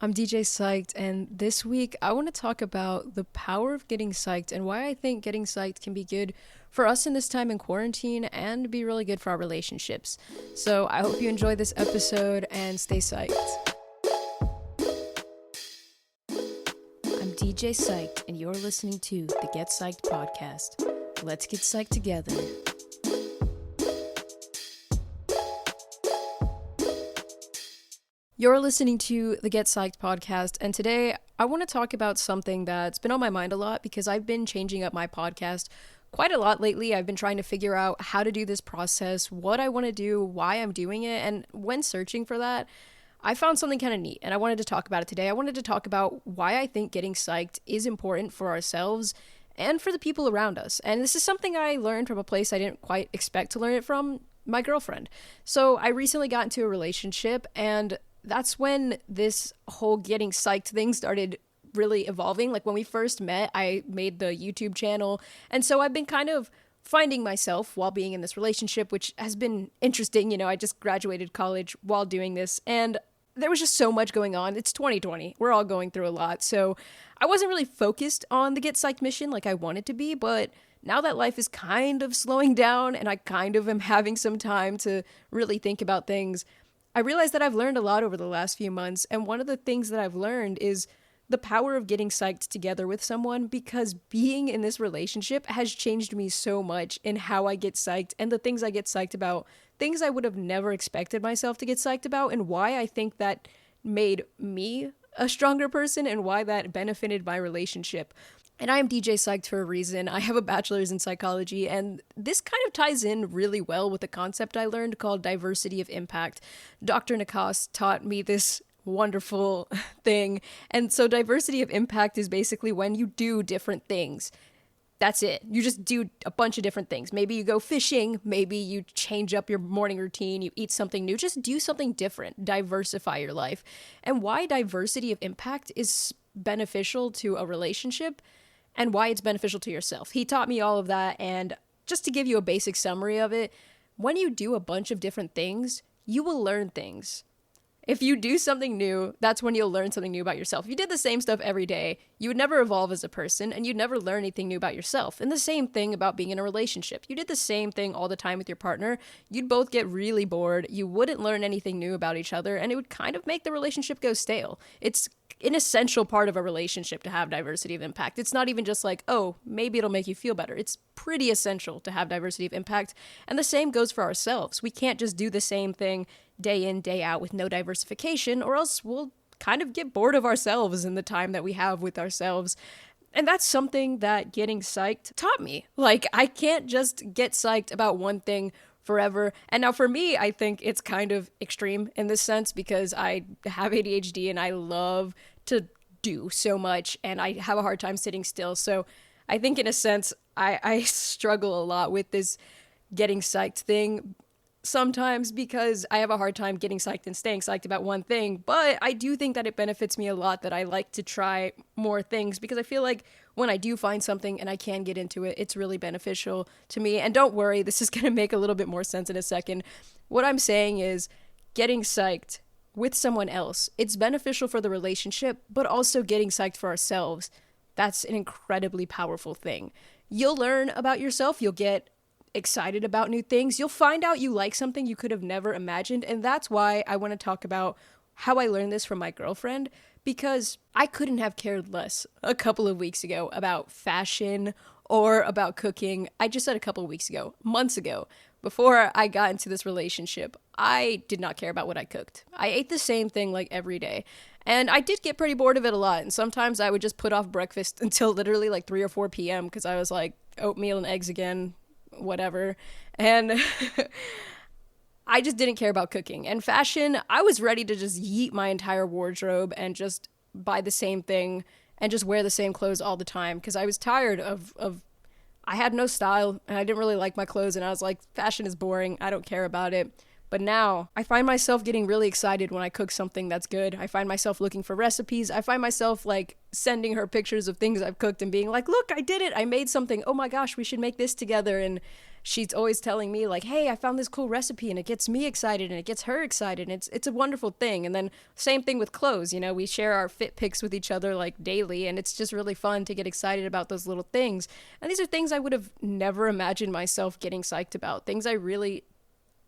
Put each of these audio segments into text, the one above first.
I'm DJ Psyched, and this week I want to talk about the power of getting psyched and why I think getting psyched can be good for us in this time in quarantine and be really good for our relationships. So I hope you enjoy this episode and stay psyched. I'm DJ Psyched, and you're listening to the Get Psyched podcast. Let's get psyched together. You're listening to the Get Psyched podcast, and today I want to talk about something that's been on my mind a lot because I've been changing up my podcast quite a lot lately. I've been trying to figure out how to do this process, what I want to do, why I'm doing it, and when searching for that, I found something kind of neat, and I wanted to talk about it today. I wanted to talk about why I think getting psyched is important for ourselves and for the people around us. And this is something I learned from a place I didn't quite expect to learn it from, my girlfriend. So I recently got into a relationship, and that's when this whole getting psyched thing started really evolving. Like when we first met, I made the YouTube channel. And so I've been kind of finding myself while being in this relationship, which has been interesting. You know, I just graduated college while doing this, and there was just so much going on. It's 2020. We're all going through a lot. So I wasn't really focused on the Get Psyched mission like I wanted to be, but now that life is kind of slowing down and I kind of am having some time to really think about things, I realized that I've learned a lot over the last few months, and one of the things that I've learned is the power of getting psyched together with someone, because being in this relationship has changed me so much in how I get psyched and the things I get psyched about, things I would have never expected myself to get psyched about, and why I think that made me a stronger person and why that benefited my relationship. And I am DJ Psyched for a reason. I have a bachelor's in psychology, and this kind of ties in really well with a concept I learned called diversity of impact. Dr. Nacoste taught me this wonderful thing. And so diversity of impact is basically when you do different things. That's it. You just do a bunch of different things. Maybe you go fishing, maybe you change up your morning routine, you eat something new, just do something different, diversify your life. And why diversity of impact is beneficial to a relationship and why it's beneficial to yourself. He taught me all of that, and just to give you a basic summary of it, when you do a bunch of different things, you will learn things. If you do something new, that's when you'll learn something new about yourself. If you did the same stuff every day, you would never evolve as a person, and you'd never learn anything new about yourself. And the same thing about being in a relationship. You did the same thing all the time with your partner, you'd both get really bored, you wouldn't learn anything new about each other, and it would kind of make the relationship go stale. It's an essential part of a relationship to have diversity of impact. It's not even just like, oh, maybe it'll make you feel better. It's pretty essential to have diversity of impact. And the same goes for ourselves. We can't just do the same thing day in, day out with no diversification, or else we'll kind of get bored of ourselves in the time that we have with ourselves. And that's something that getting psyched taught me. Like, I can't just get psyched about one thing forever. And now for me, I think it's kind of extreme in this sense because I have ADHD and I love to do so much and I have a hard time sitting still. So I think in a sense, I struggle a lot with this getting psyched thing sometimes because I have a hard time getting psyched and staying psyched about one thing. But I do think that it benefits me a lot that I like to try more things because I feel like when I do find something and I can get into it, it's really beneficial to me. And don't worry, this is going to make a little bit more sense in a second. What I'm saying is getting psyched with someone else, it's beneficial for the relationship, but also getting psyched for ourselves. That's an incredibly powerful thing. You'll learn about yourself. You'll get excited about new things. You'll find out you like something you could have never imagined. And that's why I want to talk about how I learned this from my girlfriend, because I couldn't have cared less a couple of weeks ago about fashion or about cooking. I just said a couple of weeks ago, months ago, before I got into this relationship, I did not care about what I cooked. I ate the same thing like every day. And I did get pretty bored of it a lot. And sometimes I would just put off breakfast until literally like 3 or 4 p.m. because I was like, oatmeal and eggs again, whatever. And I just didn't care about cooking. And fashion, I was ready to just yeet my entire wardrobe and just buy the same thing and just wear the same clothes all the time because I was tired of I had no style and I didn't really like my clothes and I was like, fashion is boring. I don't care about it. But now I find myself getting really excited when I cook something that's good. I find myself looking for recipes. I find myself like sending her pictures of things I've cooked and being like, look, I did it. I made something. Oh my gosh, we should make this together. And she's always telling me like, hey, I found this cool recipe, and it gets me excited and it gets her excited. And it's a wonderful thing. And then same thing with clothes. You know, we share our fit pics with each other like daily, and it's just really fun to get excited about those little things. And these are things I would have never imagined myself getting psyched about, things I really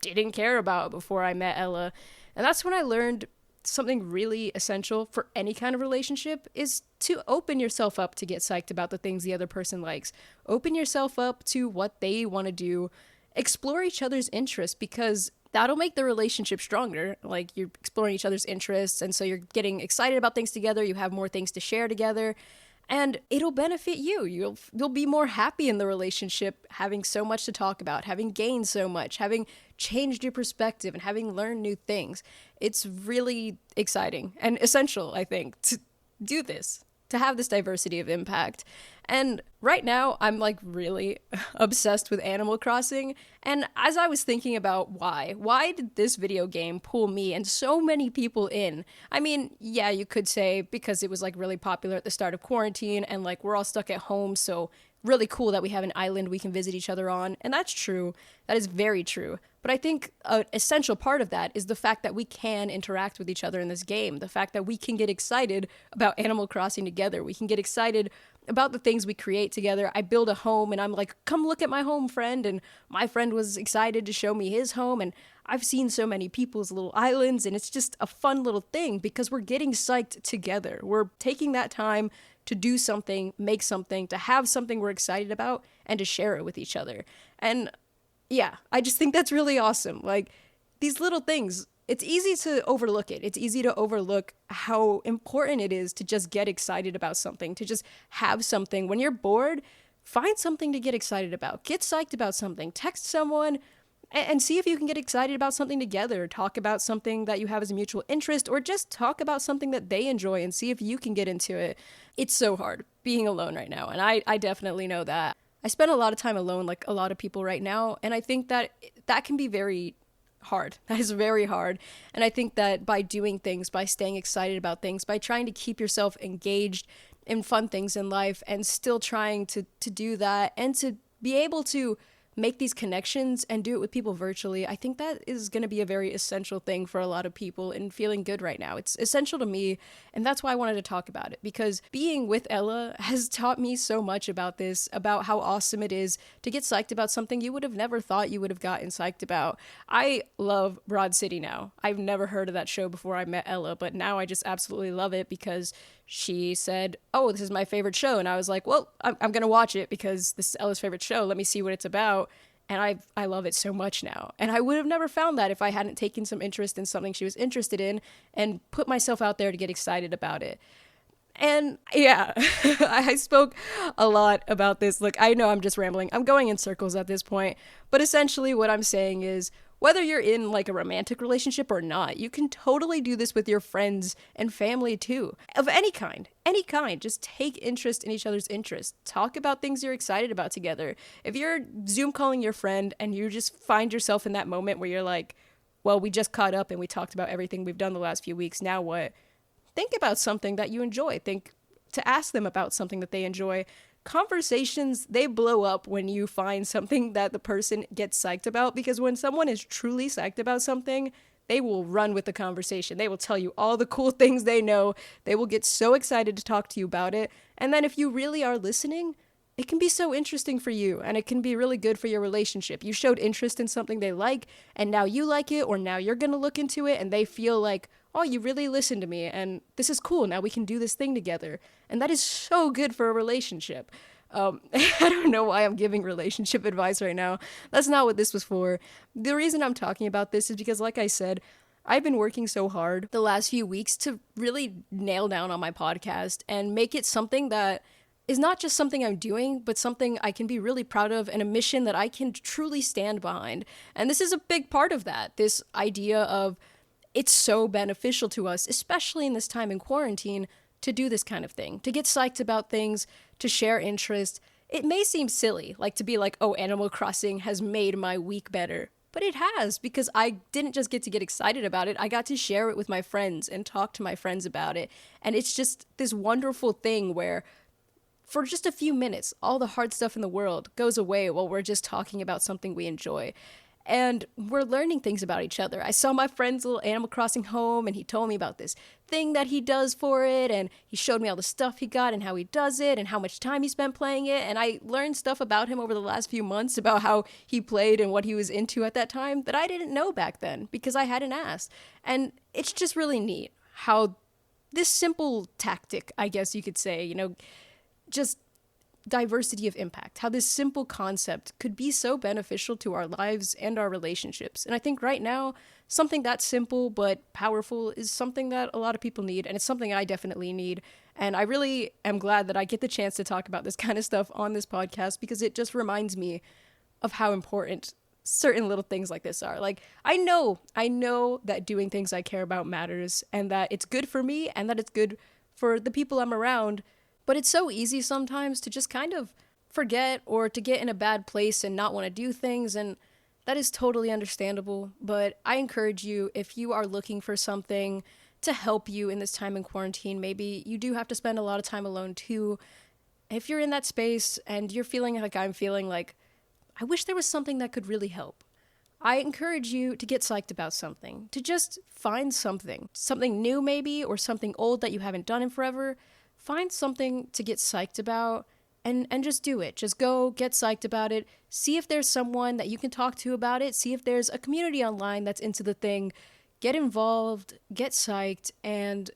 didn't care about before I met Ella. And that's when I learned something really essential for any kind of relationship is to open yourself up to get psyched about the things the other person likes. Open yourself up to what they want to do. Explore each other's interests, because that'll make the relationship stronger. Like, you're exploring each other's interests, and so you're getting excited about things together. You have more things to share together, and it'll benefit you. You'll be more happy in the relationship, having so much to talk about, having gained so much, having changed your perspective, and having learned new things. It's really exciting and essential, I think, to do this, to have this diversity of impact. And right now, I'm like really obsessed with Animal Crossing. And as I was thinking about why did this video game pull me and so many people in? I mean, yeah, you could say because it was like really popular at the start of quarantine and like we're all stuck at home, so really cool that we have an island we can visit each other on. And that's true. That is very true. But I think an essential part of that is the fact that we can interact with each other in this game. The fact that we can get excited about Animal Crossing together. We can get excited about the things we create together. I build a home and I'm like, come look at my home, friend. And my friend was excited to show me his home. And I've seen so many people's little islands, and it's just a fun little thing because we're getting psyched together. We're taking that time to do something, make something, to have something we're excited about, and to share it with each other. And yeah, I just think that's really awesome. Like, these little things, it's easy to overlook it. It's easy to overlook how important it is to just get excited about something, to just have something. When you're bored, find something to get excited about. Get psyched about something. Text someone and see if you can get excited about something together. Talk about something that you have as a mutual interest, or just talk about something that they enjoy and see if you can get into it. It's so hard being alone right now, and I definitely know that. I spend a lot of time alone, like a lot of people right now, and I think that that can be very hard. That is very hard. And I think that by doing things, by staying excited about things, by trying to keep yourself engaged in fun things in life and still trying to do that and to be able to make these connections and do it with people virtually, I think that is going to be a very essential thing for a lot of people in feeling good right now. It's essential to me, and that's why I wanted to talk about it, because being with Ella has taught me so much about this, about how awesome it is to get psyched about something you would have never thought you would have gotten psyched about. I love Broad City now. I've never heard of that show before I met Ella, but now I just absolutely love it because she said, oh, this is my favorite show. And I was like, well, I'm going to watch it because this is Ella's favorite show. Let me see what it's about. And I love it so much now. And I would have never found that if I hadn't taken some interest in something she was interested in and put myself out there to get excited about it. And yeah, I spoke a lot about this. Look, I know I'm just rambling. I'm going in circles at this point. But essentially what I'm saying is, whether you're in like a romantic relationship or not, you can totally do this with your friends and family too. Of any kind. Just take interest in each other's interests. Talk about things you're excited about together. If you're Zoom calling your friend and you just find yourself in that moment where you're like, well, we just caught up and we talked about everything we've done the last few weeks, now what? Think about something that you enjoy. Think to ask them about something that they enjoy. Conversations, they blow up when you find something that the person gets psyched about, because when someone is truly psyched about something, they will run with the conversation. They will tell you all the cool things they know. They will get so excited to talk to you about it. And then if you really are listening, it can be so interesting for you, and it can be really good for your relationship. You showed interest in something they like, and now you like it, or now you're going to look into it, and they feel like, oh, you really listened to me, and this is cool. Now we can do this thing together. And that is so good for a relationship. I don't know why I'm giving relationship advice right now. That's not what this was for. The reason I'm talking about this is because, like I said, I've been working so hard the last few weeks to really nail down on my podcast and make it something that is not just something I'm doing, but something I can be really proud of and a mission that I can truly stand behind. And this is a big part of that, this idea of it's so beneficial to us, especially in this time in quarantine, to do this kind of thing, to get psyched about things, to share interest. It may seem silly, like to be like, oh, Animal Crossing has made my week better. But it has, because I didn't just get to get excited about it. I got to share it with my friends and talk to my friends about it. And it's just this wonderful thing where for just a few minutes, all the hard stuff in the world goes away while we're just talking about something we enjoy. And we're learning things about each other. I saw my friend's little Animal Crossing home, and he told me about this thing that he does for it, and he showed me all the stuff he got and how he does it and how much time he spent playing it. And I learned stuff about him over the last few months about how he played and what he was into at that time that I didn't know back then because I hadn't asked. And it's just really neat how this simple tactic, I guess you could say, just diversity of impact, how this simple concept could be so beneficial to our lives and our relationships. And I think right now, something that simple but powerful is something that a lot of people need, and it's something I definitely need. And I really am glad that I get the chance to talk about this kind of stuff on this podcast, because it just reminds me of how important certain little things like this are. Like, I know that doing things I care about matters, and that it's good for me, and that it's good for the people I'm around. But it's so easy sometimes to just kind of forget or to get in a bad place and not want to do things, and that is totally understandable. But I encourage you, if you are looking for something to help you in this time in quarantine, maybe you do have to spend a lot of time alone too. If you're in that space and you're feeling like I'm feeling, like, I wish there was something that could really help, I encourage you to get psyched about something, to just find something new maybe, or something old that you haven't done in forever. Find something to get psyched about and just do it. Just go get psyched about it. See if there's someone that you can talk to about it. See if there's a community online that's into the thing. Get involved, get psyched, and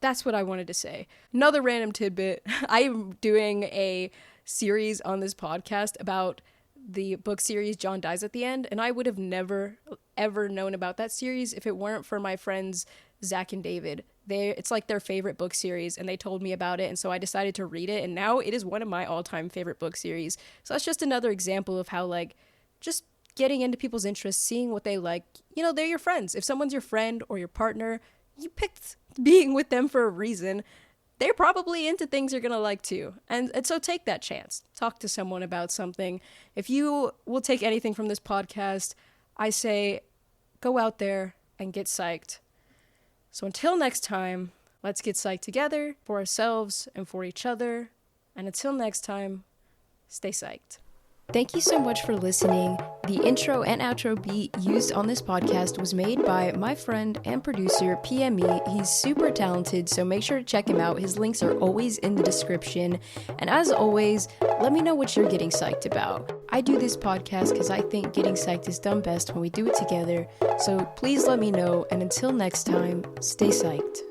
that's what I wanted to say. Another random tidbit. I am doing a series on this podcast about the book series John Dies at the End, and I would have never, ever known about that series if it weren't for my friends Zach and David. It's like their favorite book series, and they told me about it, and so I decided to read it, and now it is one of my all-time favorite book series. So that's just another example of how, like, just getting into people's interests, seeing what they like. They're your friends. If someone's your friend or your partner, you picked being with them for a reason. They're probably into things you're gonna like too. And so take that chance. Talk to someone about something. If you will take anything from this podcast, I say go out there and get psyched. So until next time, let's get psyched together for ourselves and for each other. And until next time, stay psyched. Thank you so much for listening. The intro and outro beat used on this podcast was made by my friend and producer, PME. He's super talented, so make sure to check him out. His links are always in the description. And as always, let me know what you're getting psyched about. I do this podcast because I think getting psyched is done best when we do it together. So please let me know, and until next time, stay psyched.